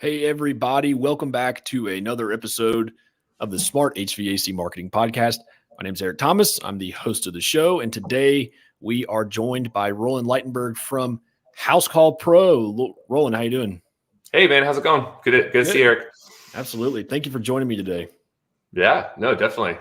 Hey, everybody. Welcome back to another episode of the Smart HVAC Marketing Podcast. My name is Eric Thomas. I'm the host of the show. And today we are joined by Roland Ligtenberg from Housecall Pro. Roland, how you doing? Hey, man. How's it going? Good to see you, Eric. Absolutely. Thank you for joining me today. Yeah, no, definitely.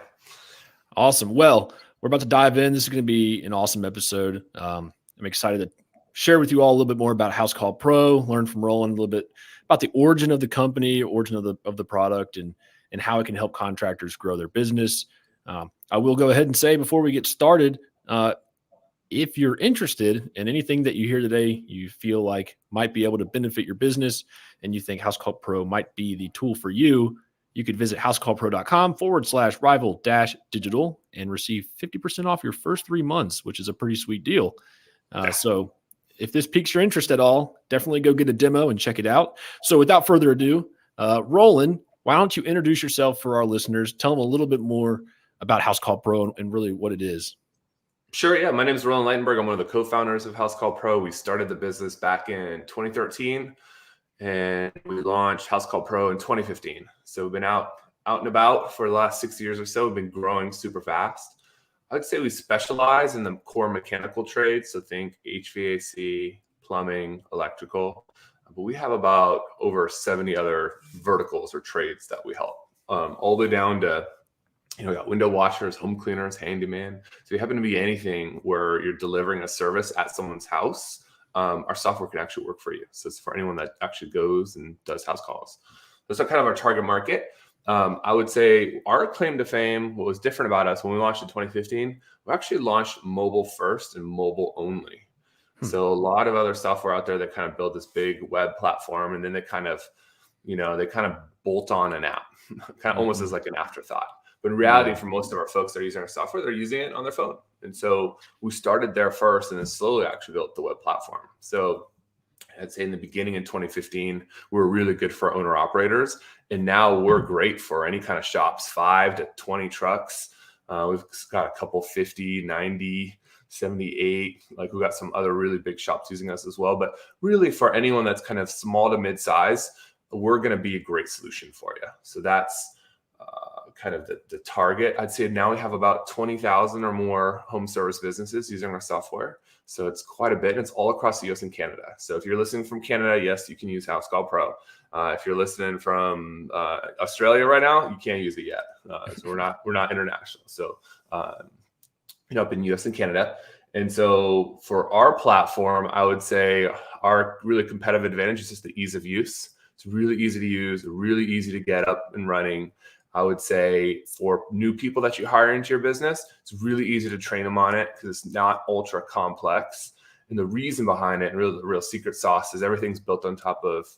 Awesome. Well, we're about to dive in. This is going to be an awesome episode. I'm excited to share with you all a little bit more about Housecall Pro, learn from Roland a little bit about the origin of the company, origin of the product, and how it can help contractors grow their business. I will go ahead and say before we get started, if you're interested in anything that you hear today, you feel like might be able to benefit your business, and you think Housecall Pro might be the tool for you, you could visit housecallpro.com/rival-digital and receive 50% off your first 3 months, which is a pretty sweet deal. So if this piques your interest at all, definitely go get a demo and check it out. So without further ado, Roland, why don't you introduce yourself for our listeners? Tell them a little bit more about Housecall Pro and really what it is. Sure. Yeah. My name is Roland Ligtenberg. I'm one of the co-founders of Housecall Pro. We started the business back in 2013 and we launched Housecall Pro in 2015. So we've been out and about for the last 6 years or so. We've been growing super fast. I would say we specialize in the core mechanical trades. So think HVAC, plumbing, electrical. But we have about over 70 other verticals or trades that we help, all the way down to, we got window washers, home cleaners, handyman. So you happen to be anything where you're delivering a service at someone's house, our software can actually work for you. So it's for anyone that actually goes and does house calls. Those are kind of our target market. I would say our claim to fame, what was different about us when we launched in 2015, we actually launched mobile first and mobile only. So a lot of other software out there that kind of build this big web platform, and then they kind of bolt on an app, kind of almost as like an afterthought. But in reality, for most of our folks that are using our software, they're using it on their phone. And so we started there first and then slowly actually built the web platform. So I'd say in the beginning in 2015, we were really good for owner operators. And now we're great for any kind of shops, 5 to 20 trucks. We've got a couple 50, 90, 78. Like we've got some other really big shops using us as well. But really for anyone that's kind of small to mid-size, we're going to be a great solution for you. So that's kind of the target. I'd say now we have about 20,000 or more home service businesses using our software. So it's quite a bit. And it's all across the US and Canada. So if you're listening from Canada, yes, you can use Housecall Pro. If you're listening from Australia right now, you can't use it yet. So we're not international. So up in US and Canada. And so for our platform, I would say our really competitive advantage is just the ease of use. It's really easy to use, really easy to get up and running. I would say for new people that you hire into your business, it's really easy to train them on it because it's not ultra complex. And the reason behind it, and really the real secret sauce, is everything's built on top of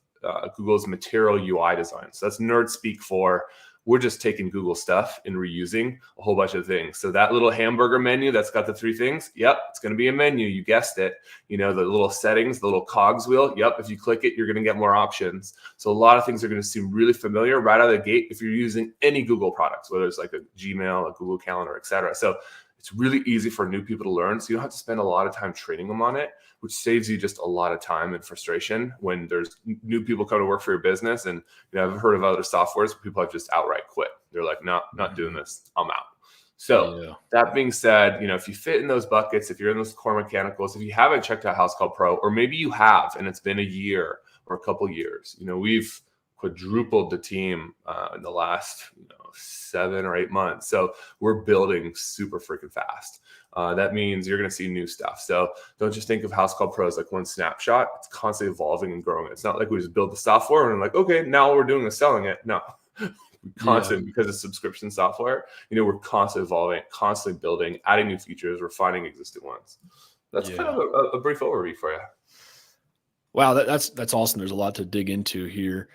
Google's material UI design. So that's nerd speak for we're just taking Google stuff and reusing a whole bunch of things. So that little hamburger menu that's got the 3 things, yep, it's going to be a menu. You guessed it. The little settings, the little cogs wheel, yep, if you click it, you're going to get more options. So a lot of things are going to seem really familiar right out of the gate if you're using any Google products, whether it's like a Gmail, a Google Calendar, et cetera. So it's really easy for new people to learn. So you don't have to spend a lot of time training them on it, which saves you just a lot of time and frustration when there's new people come to work for your business. And I've heard of other softwares where people have just outright quit. They're like, no, not doing this. I'm out. So that being said, if you fit in those buckets, if you're in those core mechanicals, if you haven't checked out Housecall Pro, or maybe you have and it's been a year or a couple years, we've quadrupled the team in the last 7 or 8 months. So we're building super freaking fast. That means you're going to see new stuff. So don't just think of Housecall Pro as like one snapshot. It's constantly evolving and growing. It's not like we just build the software and we're like, okay, now all we're doing is selling it. No, because it's subscription software. We're constantly evolving, constantly building, adding new features, refining existing ones. That's kind of a brief overview for you. Wow, that's awesome. There's a lot to dig into here.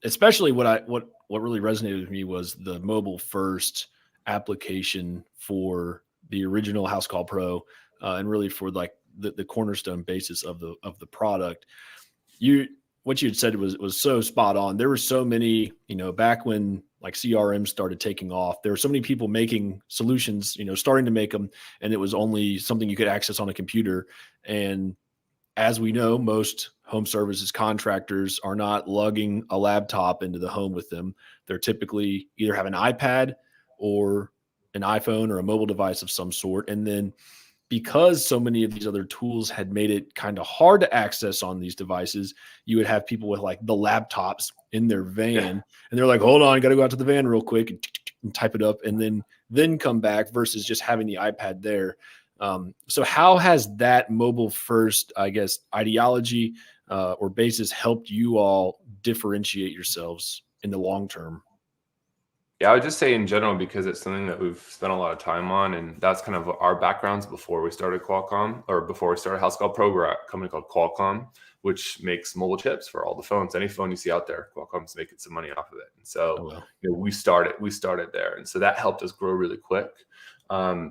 Especially what really resonated with me was the mobile first application for the original Housecall Pro, and really for like the cornerstone basis of the product. What you had said was so spot on. There were so many, back when like CRM started taking off, there were so many people making solutions, starting to make them, and it was only something you could access on a computer. And as we know, most home services contractors are not lugging a laptop into the home with them. They're typically either have an iPad or an iPhone or a mobile device of some sort. And then because so many of these other tools had made it kind of hard to access on these devices, you would have people with like the laptops in their van, and they're like, hold on, got to go out to the van real quick and type it up and then come back, versus just having the iPad there. So how has that mobile first, I guess, ideology or basis helped you all differentiate yourselves in the long term? Yeah, I would just say in general, because it's something that we've spent a lot of time on, and that's kind of our backgrounds before we started Qualcomm, or before we started Housecall Pro. We're at a company called Qualcomm, which makes mobile chips for all the phones. Any phone you see out there, Qualcomm's making some money off of it. And so we started there. And so that helped us grow really quick,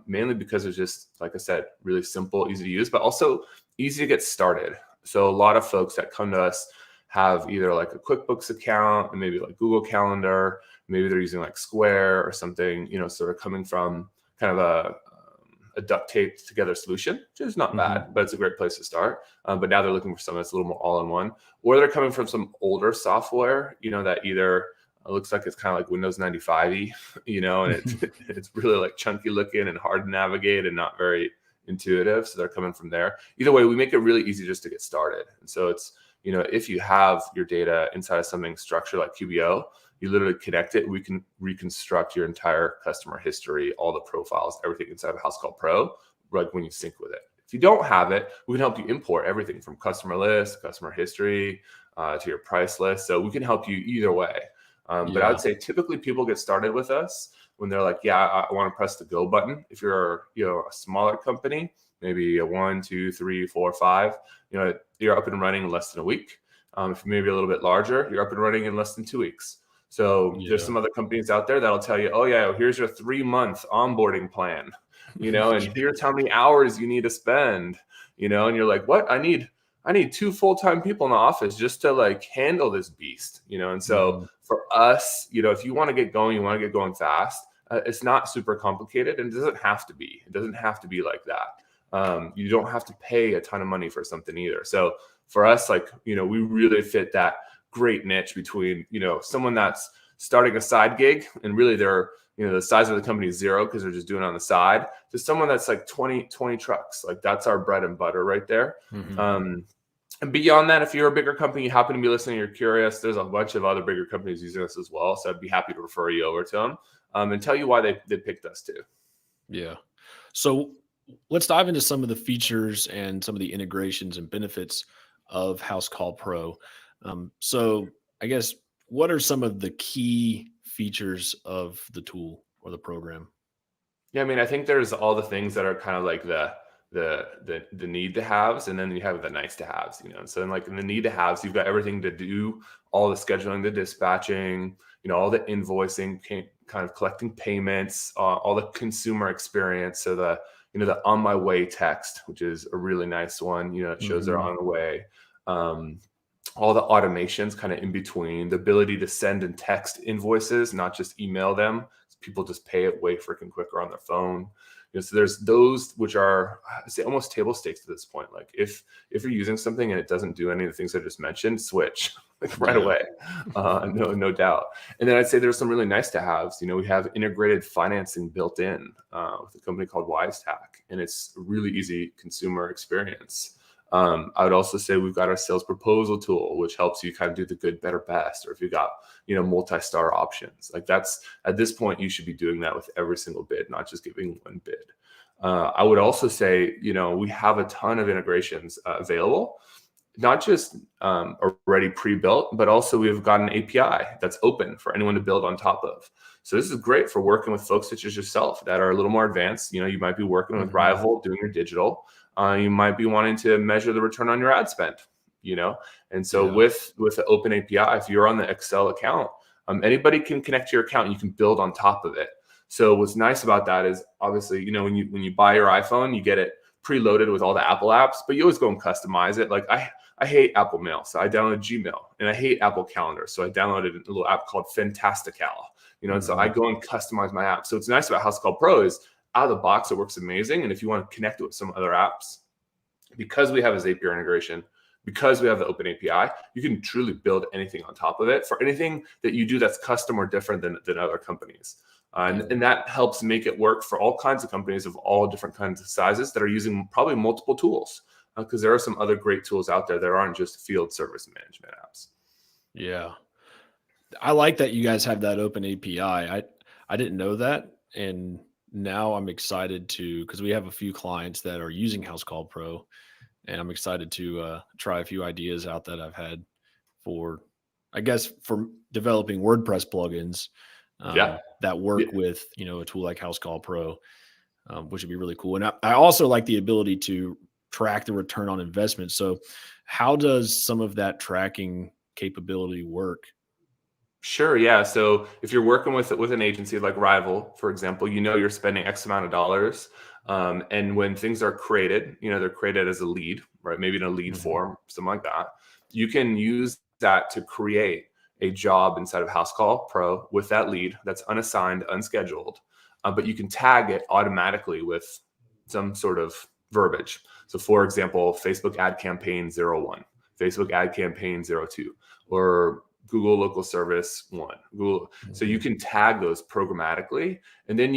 mainly because it's just, like I said, really simple, easy to use, but also easy to get started. So a lot of folks that come to us have either like a QuickBooks account and maybe like Google Calendar. Maybe they're using like Square or something, sort of coming from kind of a duct taped together solution, which is not bad, but it's a great place to start. But now they're looking for something that's a little more all-in-one, or they're coming from some older software, that either looks like it's kind of like Windows 95-y, and it's really like chunky looking and hard to navigate and not very intuitive. So they're coming from there. Either way, we make it really easy just to get started. And so it's, if you have your data inside of something structured like QBO, you literally connect it. We can reconstruct your entire customer history, all the profiles, everything inside of Housecall Pro, right when you sync with it. If you don't have it, we can help you import everything from customer list, customer history, to your price list. So we can help you either way. But I would say typically people get started with us when they're like, yeah, I want to press the go button. If you're a smaller company, maybe a 1, 2, 3, 4, 5, you're up and running in less than a week. If you're maybe a little bit larger, you're up and running in less than 2 weeks. So there's some other companies out there that'll tell you, oh yeah, here's your 3-month onboarding plan, and here's how many hours you need to spend, and you're like, what? I need 2 full-time people in the office just to like handle this beast, and so for us, if you want to get going, you want to get going fast. It's not super complicated, and it doesn't have to be. It doesn't have to be like that. You don't have to pay a ton of money for something either. So for us, like, we really fit that great niche between, someone that's starting a side gig and really they're, the size of the company is 0 because they're just doing it on the side, to someone that's like 20 trucks. Like that's our bread and butter right there. And beyond that, if you're a bigger company, you happen to be listening, you're curious, there's a bunch of other bigger companies using us as well. So I'd be happy to refer you over to them and tell you why they picked us too. Yeah. So let's dive into some of the features and some of the integrations and benefits of Housecall Pro. So I guess, what are some of the key features of the tool or the program? Yeah, I mean, I think there's all the things that are kind of like the need to haves, and then you have the nice to haves, And so in like in the need to haves, you've got everything to do all the scheduling, the dispatching, all the invoicing, kind of collecting payments, all the consumer experience. So the on my way text, which is a really nice one, it shows they're on the way. All the automations kind of in between, the ability to send and text invoices, not just email them. People just pay it way freaking quicker on their phone. So there's those which are, I say, almost table stakes to this point. Like if you're using something and it doesn't do any of the things I just mentioned, switch like right away. No doubt. And then I'd say there's some really nice to haves. We have integrated financing built in with a company called WiseTac, and it's a really easy consumer experience. I would also say we've got our sales proposal tool, which helps you kind of do the good, better, best, or if you've got, multi-star options. Like that's, at this point, you should be doing that with every single bid, not just giving one bid. I would also say, we have a ton of integrations available, not just already pre-built, but also we've got an API that's open for anyone to build on top of. So this is great for working with folks such as yourself that are a little more advanced. You might be working with Rival, doing your digital. You might be wanting to measure the return on your ad spend, and so with the open API, if you're on the Excel account, anybody can connect to your account and you can build on top of it. So what's nice about that is obviously, when you buy your iPhone, you get it preloaded with all the Apple apps, but you always go and customize it. Like I hate Apple Mail, so I downloaded Gmail, and I hate Apple Calendar, so I downloaded a little app called Fantastical, and so I go and customize my app. So what's nice about Housecall Pro is out of the box, it works amazing. And if you want to connect it with some other apps, because we have a Zapier integration, because we have the open API, you can truly build anything on top of it for anything that you do that's custom or different than other companies. And that helps make it work for all kinds of companies of all different kinds of sizes that are using probably multiple tools, because there are some other great tools out there that aren't just field service management apps. Yeah. I like that you guys have that open API. I didn't know that. And now I'm excited because we have a few clients that are using Housecall Pro, and I'm excited to try a few ideas out that I've had for developing WordPress plugins that work with, a tool like Housecall Pro, which would be really cool. And I also like the ability to track the return on investment. So how does some of that tracking capability work? Sure. Yeah. So if you're working with an agency like Rival, for example, you're spending X amount of dollars. And when things are created, they're created as a lead, right? Maybe in a lead form, something like that. You can use that to create a job inside of Housecall Pro with that lead that's unassigned, unscheduled, but you can tag it automatically with some sort of verbiage. So for example, Facebook ad campaign 01, Facebook ad campaign 02, or Google local service 1, Google. So you can tag those programmatically, and then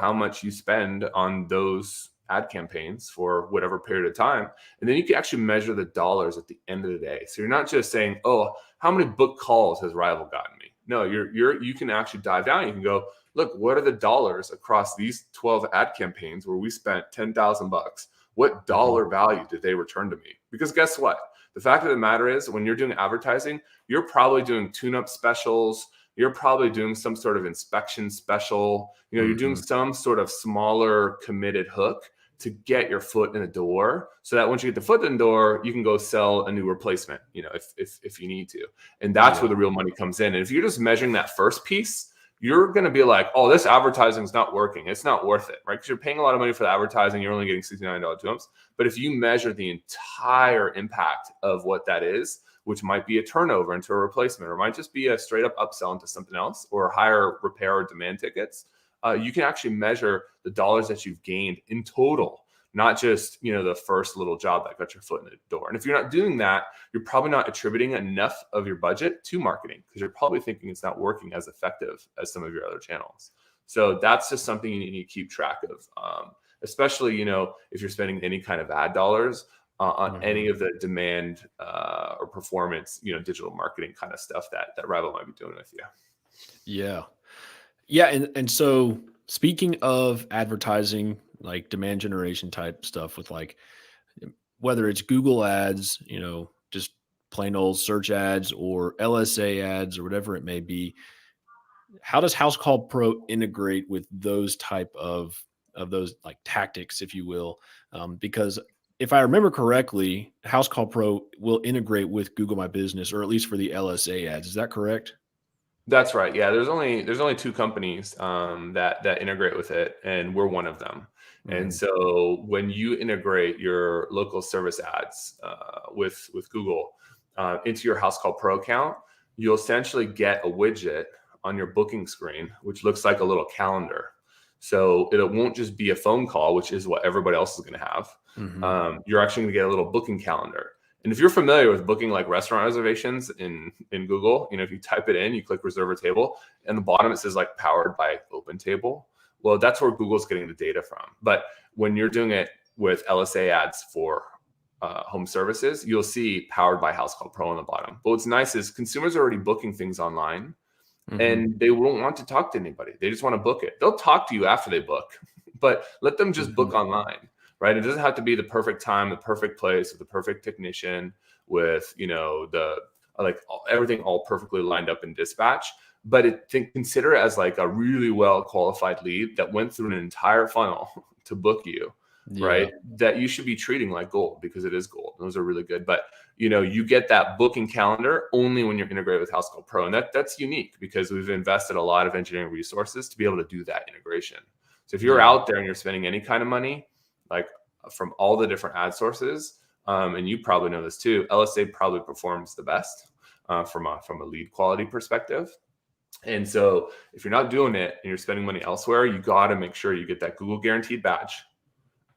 how much you spend on those ad campaigns for whatever period of time. And then you can actually measure the dollars at the end of the day. So you're not just saying, oh, how many book calls has Rival gotten me? No, you can actually dive down. You can go, look, what are the dollars across these 12 ad campaigns where we spent $10,000? What dollar value did they return to me? Because guess what? The fact of the matter is, when you're doing advertising, you're probably doing tune-up specials. You're probably doing some sort of inspection special. You're doing some sort of smaller committed hook to get your foot in the door, so that once you get the foot in the door, you can go sell a new replacement, if you need to. And that's where the real money comes in. And if you're just measuring that first piece, you're going to be like, oh, this advertising is not working. It's not worth it, right? Because you're paying a lot of money for the advertising. You're only getting $69 tune-ups. But if you measure the entire impact of what that is, which might be a turnover into a replacement, or might just be a straight up upsell into something else, or higher repair or demand tickets, you can actually measure the dollars that you've gained in total, not just, the first little job that got your foot in the door. And if you're not doing that, you're probably not attributing enough of your budget to marketing, because you're probably thinking it's not working as effective as some of your other channels. So that's just something you need to keep track of, especially, if you're spending any kind of ad dollars on any of the demand or performance, digital marketing kind of stuff that Rival might be doing with you. Yeah. Yeah. And so speaking of advertising, like demand generation type stuff with whether it's Google ads, just plain old search ads or LSA ads or whatever it may be, how does Housecall Pro integrate with those type of those tactics, if you will? Because if I remember correctly, Housecall Pro will integrate with Google My Business, or at least for the LSA ads. Is that correct? That's right. Yeah, there's only 2 companies that integrate with it, and we're one of them. And so when you integrate your local service ads with Google into your Housecall Pro account, you'll essentially get a widget on your booking screen, which looks like a little calendar. So it won't just be a phone call, which is what everybody else is going to have. You're actually going to get a little booking calendar. And if you're familiar with booking like restaurant reservations in Google, if you type it in, you click reserve a table, and the bottom it says powered by OpenTable. Well, that's where Google's getting the data from. But when you're doing it with LSA ads for home services, you'll see powered by Housecall Pro on the bottom. But what's nice is consumers are already booking things online, and they won't want to talk to anybody. They just want to book it. They'll talk to you after they book, but let them just book online. Right? It doesn't have to be the perfect time, the perfect place, with the perfect technician, with everything all perfectly lined up in dispatch. But consider it as a really well qualified lead that went through an entire funnel to book you, right? That you should be treating like gold, because it is gold. Those are really good. But you get that booking calendar only when you're integrated with Housecall Pro, and that's unique because we've invested a lot of engineering resources to be able to do that integration. So if you're out there and you're spending any kind of money, from all the different ad sources, and you probably know this too, LSA probably performs the best from a lead quality perspective. And so if you're not doing it and you're spending money elsewhere, you got to make sure you get that Google guaranteed badge,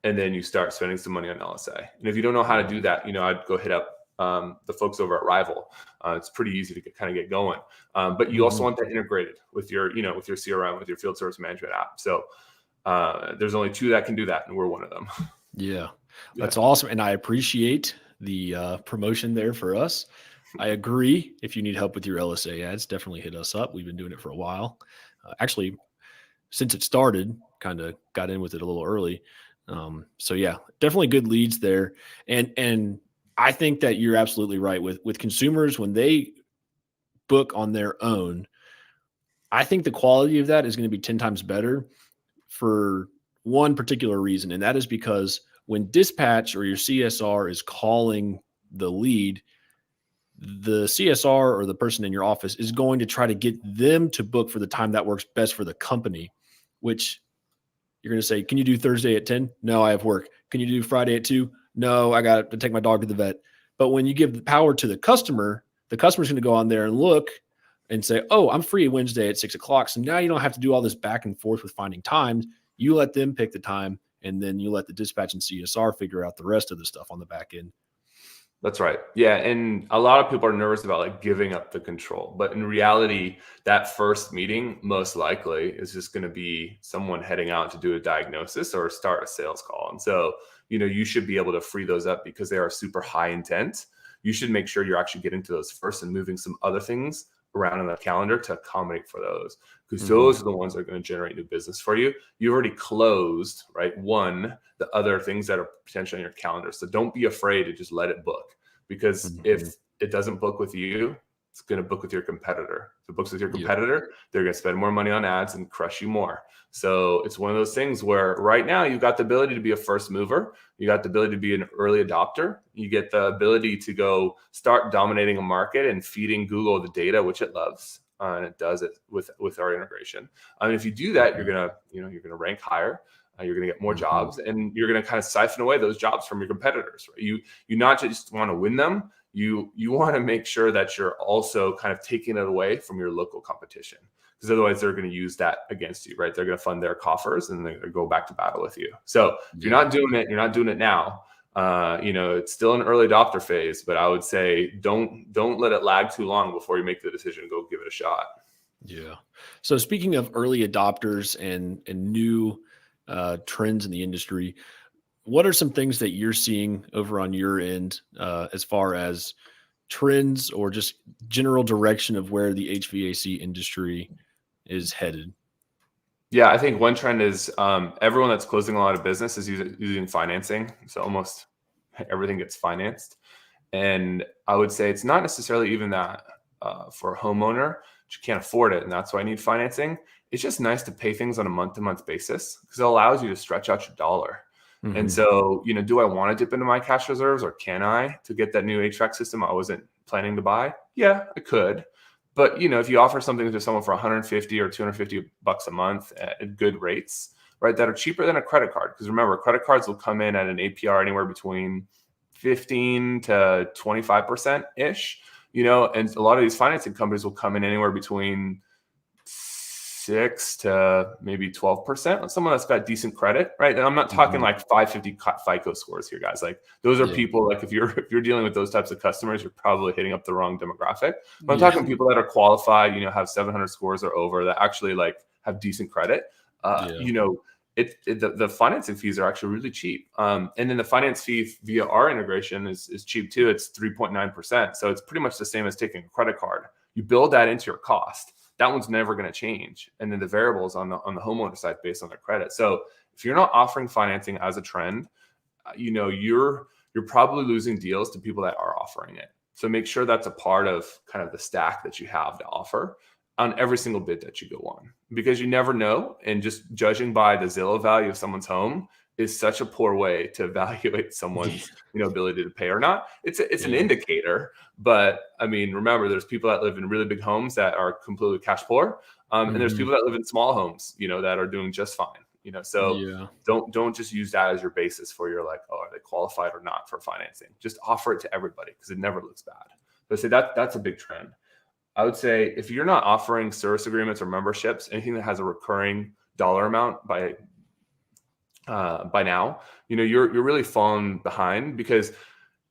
and then you start spending some money on LSA. And if you don't know how to do that, I'd go hit up the folks over at Rival. It's pretty easy to get going. But you also want that integrated with your, with your CRM, with your field service management app. So there's only 2 that can do that, and we're one of them. Yeah, that's awesome. And I appreciate the promotion there for us. I agree. If you need help with your LSA ads, definitely hit us up. We've been doing it for a while. Actually, since it started, kind of got in with it a little early. So yeah, definitely good leads there. And I think that you're absolutely right with consumers when they book on their own. I think the quality of that is going to be 10 times better for one particular reason. And that is because when dispatch or your CSR is calling the lead, the CSR or the person in your office is going to try to get them to book for the time that works best for the company, which you're going to say, can you do Thursday at 10? No, I have work. Can you do Friday at 2? No, I got to take my dog to the vet. But when you give the power to the customer's going to go on there and look and say, oh, I'm free Wednesday at 6 o'clock. So now you don't have to do all this back and forth with finding times. You let them pick the time, and then you let the dispatch and CSR figure out the rest of the stuff on the back end. That's right. Yeah. And a lot of people are nervous about giving up the control. But in reality, that first meeting most likely is just going to be someone heading out to do a diagnosis or start a sales call. And so, you should be able to free those up because they are super high intent. You should make sure you're actually getting to those first and moving some other things around in the calendar to accommodate for those, because those are the ones that are going to generate new business for you. You've already closed, right? The other things that are potentially on your calendar. So don't be afraid to just let it book, because if it doesn't book with you, it's going to book with your competitor. If it books with your competitor, they're going to spend more money on ads and crush you more. So it's one of those things where right now you've got the ability to be a first mover. You got the ability to be an early adopter. You get the ability to go start dominating a market and feeding Google the data, which it loves. And it does it with our integration. I mean, if you do that, you're gonna rank higher. You're gonna get more jobs, and you're gonna kind of siphon away those jobs from your competitors. Right? You not just want to win them. You want to make sure that you're also kind of taking it away from your local competition, because otherwise they're going to use that against you, right? They're going to fund their coffers and they're going to go back to battle with you. So if you're not doing it, you're not doing it now. It's still an early adopter phase, but I would say don't let it lag too long before you make the decision to go give it a shot. Yeah. So speaking of early adopters and new trends in the industry, what are some things that you're seeing over on your end as far as trends or just general direction of where the HVAC industry is headed? Yeah, I think one trend is everyone that's closing a lot of business is using financing. So almost everything gets financed. And I would say it's not necessarily even that for a homeowner, you can't afford it, and that's why I need financing. It's just nice to pay things on a month-to-month basis because it allows you to stretch out your dollar. And so, do I want to dip into my cash reserves, or can I, to get that new HVAC system I wasn't planning to buy? Yeah, I could. But, if you offer something to someone for $150 or $250 a month at good rates, right, that are cheaper than a credit card. Because remember, credit cards will come in at an APR anywhere between 15 to 25% ish, and a lot of these financing companies will come in anywhere between 6 to maybe 12% on someone that's got decent credit, right? And I'm not talking like 550 FICO scores here, guys. Like those are people, like if you're dealing with those types of customers, you're probably hitting up the wrong demographic. But I'm talking people that are qualified, have 700 scores or over, that actually like have decent credit. The financing fees are actually really cheap. And then the finance fee via our integration is cheap too. It's 3.9%. So it's pretty much the same as taking a credit card. You build that into your cost. That one's never going to change. And then the variables on the homeowner side based on their credit. So if you're not offering financing as a trend, you're probably losing deals to people that are offering it. So make sure that's a part of kind of the stack that you have to offer on every single bid that you go on, because you never know. And just judging by the Zillow value of someone's home is such a poor way to evaluate someone's ability to pay or not. It's an indicator, but I mean, remember, there's people that live in really big homes that are completely cash poor, and there's people that live in small homes, that are doing just fine. So don't just use that as your basis for your like, oh, are they qualified or not for financing? Just offer it to everybody because it never looks bad. But say that's a big trend. I would say if you're not offering service agreements or memberships, anything that has a recurring dollar amount by now, you're really falling behind, because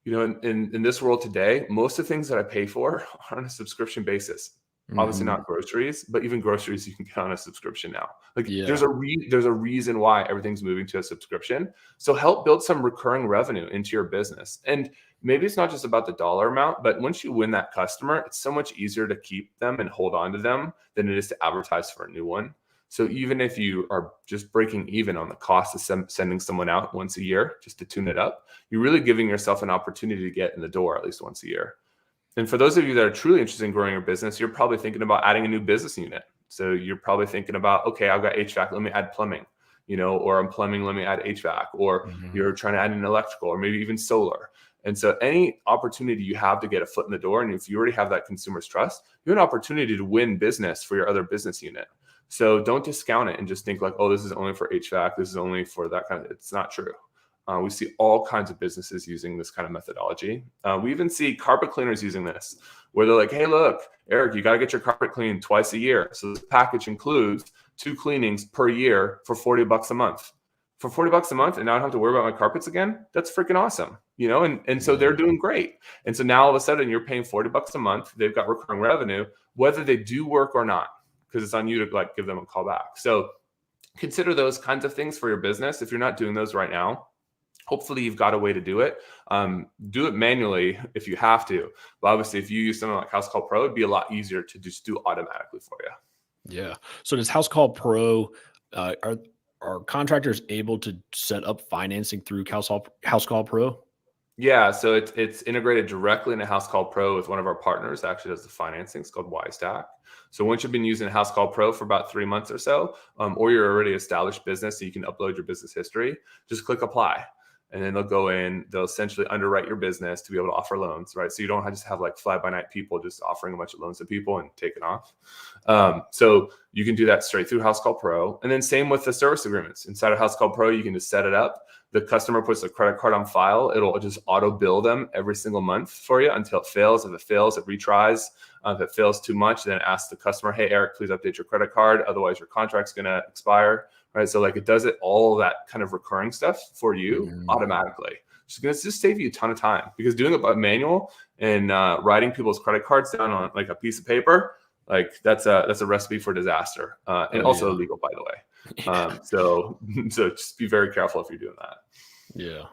In this world today, most of the things that I pay for are on a subscription basis. Obviously not groceries, but even groceries you can get on a subscription now. Like there's a reason why everything's moving to a subscription. So help build some recurring revenue into your business. And maybe it's not just about the dollar amount, but once you win that customer, it's so much easier to keep them and hold on to them than it is to advertise for a new one. So even if you are just breaking even on the cost of sending someone out once a year just to tune it up, you're really giving yourself an opportunity to get in the door at least once a year. And for those of you that are truly interested in growing your business, you're probably thinking about adding a new business unit. So you're probably thinking about, okay, I've got HVAC, let me add plumbing, or I'm plumbing, let me add HVAC, or you're trying to add an electrical or maybe even solar. And so any opportunity you have to get a foot in the door, and if you already have that consumer's trust, you have an opportunity to win business for your other business unit. So don't discount it and just think like, oh, this is only for HVAC, this is only for that kind of, it's not true. We see all kinds of businesses using this kind of methodology. We even see carpet cleaners using this, where they're like, hey, look, Eric, you got to get your carpet cleaned twice a year. So this package includes 2 cleanings per year for $40 a month. For $40 a month, and now I don't have to worry about my carpets again. That's freaking awesome, and so they're doing great. And so now all of a sudden you're paying $40 a month. They've got recurring revenue, whether they do work or not, because it's on you to give them a call back. So consider those kinds of things for your business. If you're not doing those right now, hopefully you've got a way to do it. Do it manually if you have to. But obviously, if you use something like Housecall Pro, it'd be a lot easier to just do automatically for you. Yeah. So does Housecall Pro, are contractors able to set up financing through Housecall Pro? Yeah, so it's integrated directly into Housecall Pro with one of our partners that actually does the financing. It's called Wisestack. So once you've been using Housecall Pro for about 3 months or so, or you're already established business, so you can upload your business history, just click apply. And then they'll go in, they'll essentially underwrite your business to be able to offer loans, right? So you don't just have like fly-by-night people just offering a bunch of loans to people and taking off. So you can do that straight through Housecall Pro. And then same with the service agreements. Inside of Housecall Pro, you can just set it up. The customer puts a credit card on file. It'll just auto bill them every single month for you until it fails. If it fails, it retries. If it fails too much, then ask the customer, hey, Eric, please update your credit card. Otherwise, your contract's going to expire. Right. So like it does it all that kind of recurring stuff for you automatically. It's going to just save you a ton of time, because doing it by manual and writing people's credit cards down on like a piece of paper, like that's a recipe for disaster, and also illegal, by the way. So just be very careful if you're doing that. Yeah.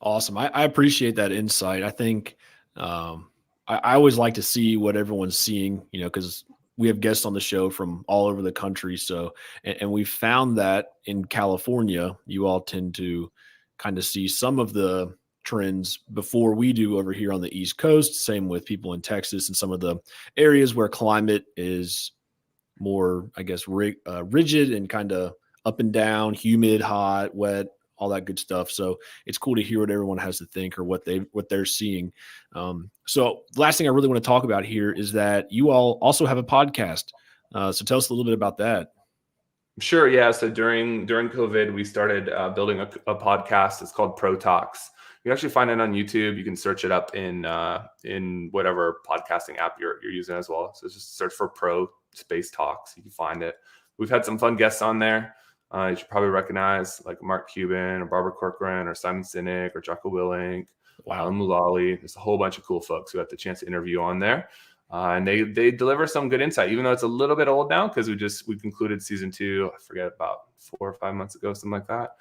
Awesome. I appreciate that insight. I think I always like to see what everyone's seeing, because we have guests on the show from all over the country. So, and we found that in California, you all tend to kind of see some of the trends before we do over here on the East Coast. Same with people in Texas and some of the areas where climate is more, I guess, rigid and kind of up and down, humid, hot, wet, all that good stuff. So it's cool to hear what everyone has to think or what they're seeing. So the last thing I really want to talk about here is that you all also have a podcast. So tell us a little bit about that. Sure. Yeah. So during COVID, we started building a podcast. It's called Pro Talks. You can actually find it on YouTube. You can search it up in whatever podcasting app you're using as well. So just search for Pro Space Talks. You can find it. We've had some fun guests on there. You should probably recognize like Mark Cuban or Barbara Corcoran or Simon Sinek or Jocko Willink, Alan Mulally. There's a whole bunch of cool folks who had the chance to interview on there. And they deliver some good insight, even though it's a little bit old now, because we concluded season 2, I forget, about 4 or 5 months ago, something like that.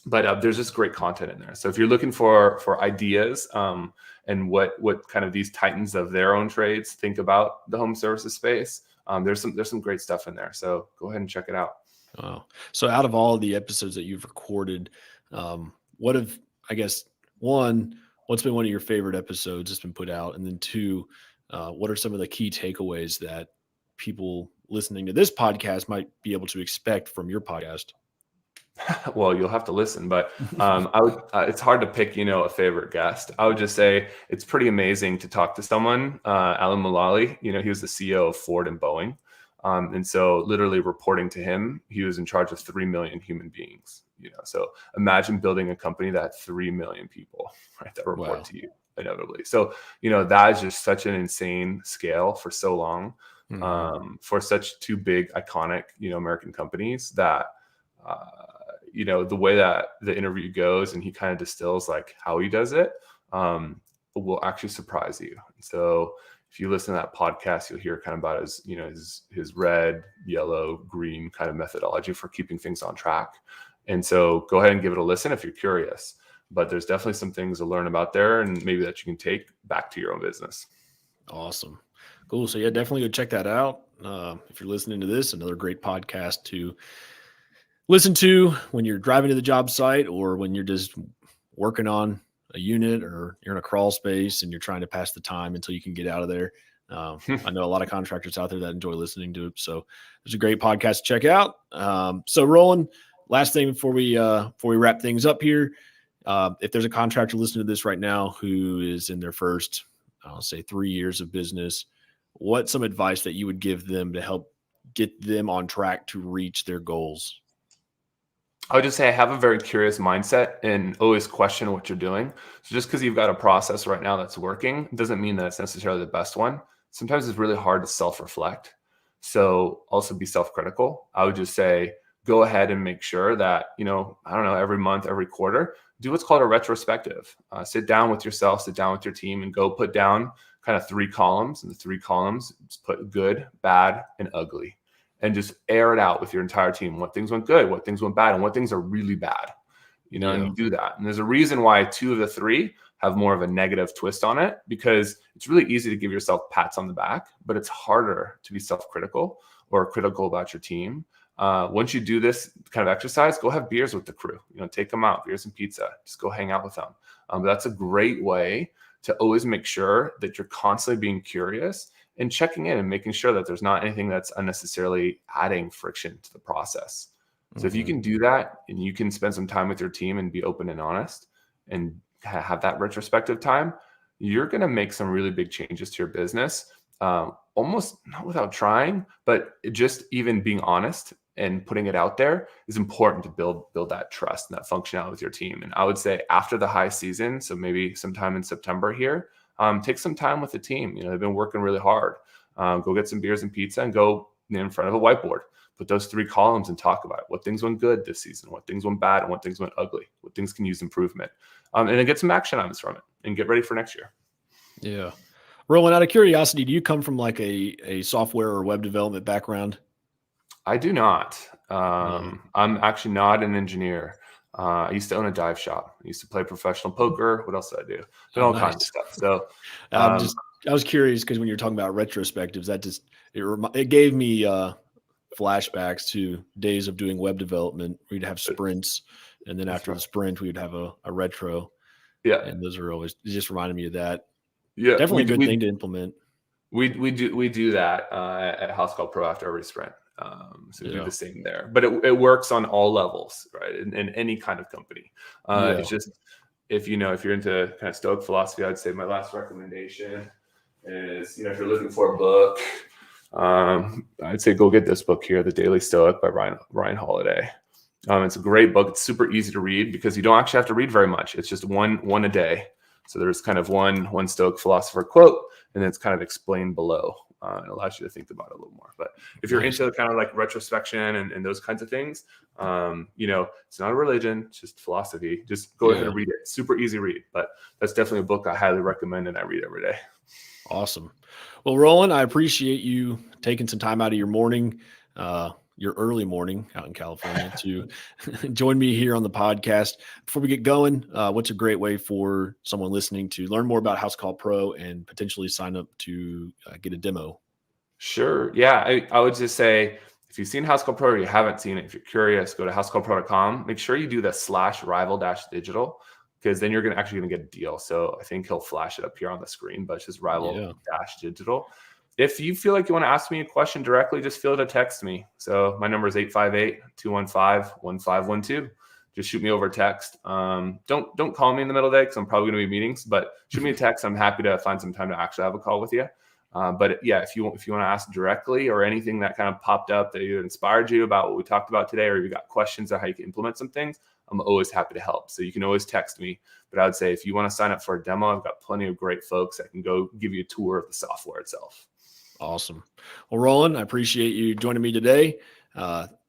But there's just great content in there. So if you're looking for ideas and what kind of these titans of their own trades think about the home services space, there's some great stuff in there. So go ahead and check it out. Wow. So out of all the episodes that you've recorded, what's been one of your favorite episodes that's been put out? And then 2, what are some of the key takeaways that people listening to this podcast might be able to expect from your podcast? Well, you'll have to listen, but it's hard to pick, a favorite guest. I would just say it's pretty amazing to talk to someone, Alan Mulally. He was the CEO of Ford and Boeing. And so literally reporting to him, he was in charge of 3 million human beings, so imagine building a company that had 3 million people, right, that report to you inevitably. So, that is just such an insane scale for so long, for such 2 big, iconic, American companies that, the way that the interview goes and he kind of distills like how he does it, will actually surprise you. So if you listen to that podcast, you'll hear kind of about his red, yellow, green kind of methodology for keeping things on track. And so go ahead and give it a listen if you're curious. But there's definitely some things to learn about there, and maybe that you can take back to your own business. Awesome. Cool. So yeah, definitely go check that out. If you're listening to this, another great podcast to listen to when you're driving to the job site or when you're just working on a unit or you're in a crawl space and you're trying to pass the time until you can get out of there. I know a lot of contractors out there that enjoy listening to it. So it's a great podcast to check out. So Roland, last thing before we wrap things up here, if there's a contractor listening to this right now who is in their first, I'll say 3 years of business, what's some advice that you would give them to help get them on track to reach their goals? I would just say have a very curious mindset and always question what you're doing. So just because you've got a process right now that's working doesn't mean that it's necessarily the best one. Sometimes it's really hard to self-reflect. So also be self-critical. I would just say, go ahead and make sure that, every month, every quarter, do what's called a retrospective. Sit down with yourself, sit down with your team, and go put down kind of 3 columns. And the 3 columns, just put good, bad, and ugly. And just air it out with your entire team. What things went good, what things went bad, and what things are really bad. And you do that. And there's a reason why 2 of the 3 have more of a negative twist on it, because it's really easy to give yourself pats on the back, but it's harder to be self-critical or critical about your team. Once you do this kind of exercise, go have beers with the crew. Take them out, beers and pizza. Just go hang out with them. That's a great way to always make sure that you're constantly being curious and checking in and making sure that there's not anything that's unnecessarily adding friction to the process. So if you can do that and you can spend some time with your team and be open and honest and have that retrospective time, you're going to make some really big changes to your business, almost not without trying, but just even being honest and putting it out there is important to build that trust and that functionality with your team. And I would say after the high season, so maybe sometime in September here, take some time with the team. They've been working really hard. Go get some beers and pizza and go in front of a whiteboard. Put those 3 columns and talk about it. What things went good this season, what things went bad, and what things went ugly, what things can use improvement. And then get some action items from it and get ready for next year. Yeah. Roland, out of curiosity, do you come from like a software or web development background? I do not. I'm actually not an engineer. I used to own a dive shop. I used to play professional poker. What else did I do? Did all kinds of stuff. So I was curious because when you're talking about retrospectives, that just it gave me flashbacks to days of doing web development. We'd have sprints, and then after the sprint, we'd have a retro. Yeah, and those are always, it just reminded me of that. Yeah, definitely a good thing to implement. We do that at Housecall Pro after every sprint. So we do the same there, but it works on all levels, right? In any kind of company. It's just, if you're into kind of Stoic philosophy, I'd say my last recommendation is, if you're looking for a book, I'd say go get this book here, The Daily Stoic by Ryan Holiday. It's a great book. It's super easy to read because you don't actually have to read very much. It's just one a day. So there's kind of one Stoic philosopher quote, and then it's kind of explained below. It allows you to think about it a little more. But if you're into kind of like retrospection and those kinds of things, it's not a religion, it's just philosophy. Just go ahead and read it. Super easy read, but that's definitely a book I highly recommend and I read every day. Awesome. Well, Roland, I appreciate you taking some time out of your morning, your early morning out in California to join me here on the podcast. Before we get going, what's a great way for someone listening to learn more about Housecall Pro and potentially sign up to get a demo? Sure. Yeah. I would just say, if you've seen Housecall Pro or you haven't seen it, if you're curious, go to housecallpro.com. Make sure you do the /rival-digital, because then you're actually going to get a deal. So I think he'll flash it up here on the screen, but it's just rival-digital. If you feel like you want to ask me a question directly, just feel to text me. So my number is 858-215-1512. Just shoot me over a text. Don't call me in the middle of the day because I'm probably going to be meetings, but shoot me a text. I'm happy to find some time to actually have a call with you. But yeah, if you want to ask directly or anything that kind of popped up that either inspired you about what we talked about today, or you got questions on how you can implement some things, I'm always happy to help. So you can always text me. But I would say if you want to sign up for a demo, I've got plenty of great folks that can go give you a tour of the software itself. Awesome. Well, Roland, I appreciate you joining me today.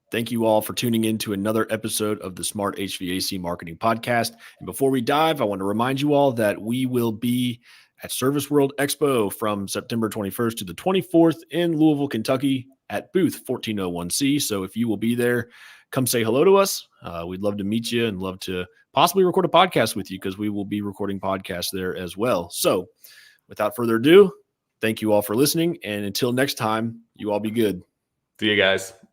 Thank you all for tuning in to another episode of the Smart HVAC Marketing Podcast. And before we dive, I want to remind you all that we will be at Service World Expo from September 21st to the 24th in Louisville, Kentucky at booth 1401C. So if you will be there, come say hello to us. We'd love to meet you and love to possibly record a podcast with you because we will be recording podcasts there as well. So without further ado, thank you all for listening. And until next time, you all be good. See you guys. Bye.